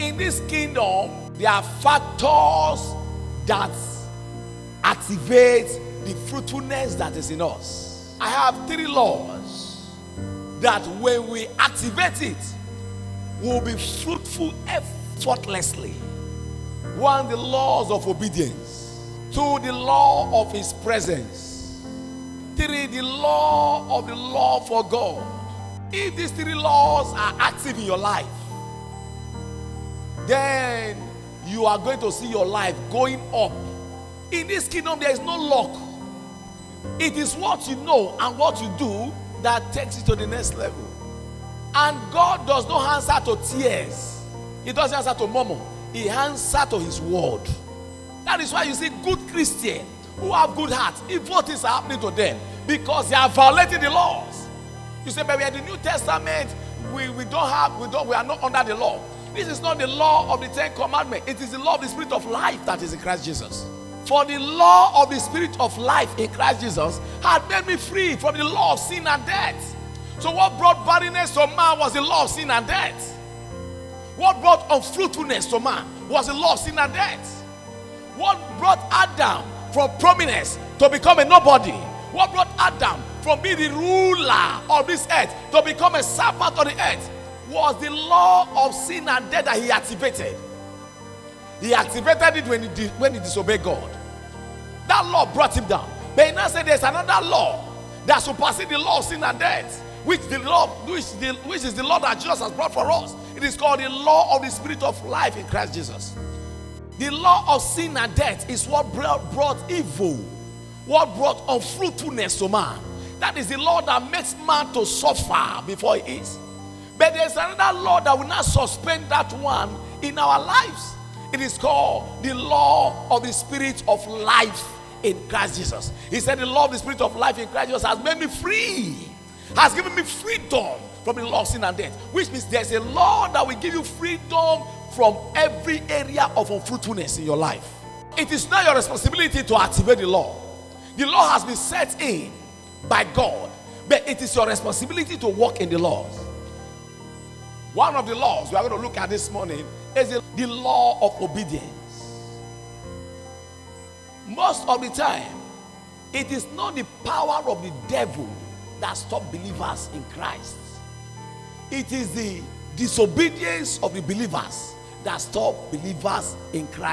in this kingdom, there are factors that activate the fruitfulness that is in us. I have 3 laws that when we activate it, we'll be fruitful effortlessly. 1, the laws of obedience. 2, the law of his presence. 3, the law of the love for God. If these 3 laws are active in your life, then you are going to see your life going up. In this kingdom, there is no luck. It is what you know and what you do that takes you to the next level. And God does not answer to tears. He doesn't answer to murmur. He answers to his word. That is why you see good Christians who have good hearts, evil things are happening to them because they are violating the laws. You say, but we are the New Testament, we are not under the law. This is not the law of the 10 commandments. It is the law of the Spirit of life that is in Christ Jesus. For the law of the Spirit of life in Christ Jesus had made me free from the law of sin and death. So what brought barrenness to man was the law of sin and death. What brought unfruitfulness to man was the law of sin and death. What brought Adam from prominence to become a nobody? What brought Adam from being the ruler of this earth to become a servant of the earth was the law of sin and death that he activated. He activated it when he disobeyed God. That law brought him down. But he now said there's another law that supersedes the law of sin and death, which is the law that Jesus has brought for us. It is called the law of the Spirit of life in Christ Jesus. The law of sin and death is what brought evil, what brought unfruitfulness to man. That is the law that makes man to suffer before he is. But there's another law that will not suspend that one in our lives. It is called the law of the Spirit of life in Christ Jesus. He said the law of the Spirit of life in Christ Jesus has made me free, has given me freedom from the law of sin and death, which means there's a law that will give you freedom from every area of unfruitfulness in your life. It is not your responsibility to activate the law. The law has been set in by God, but it is your responsibility to walk in the laws. One of the laws we are going to look at this morning is the law of obedience. Most of the time, it is not the power of the devil that stops believers in Christ. It is the disobedience of the believers that stop believers in Christ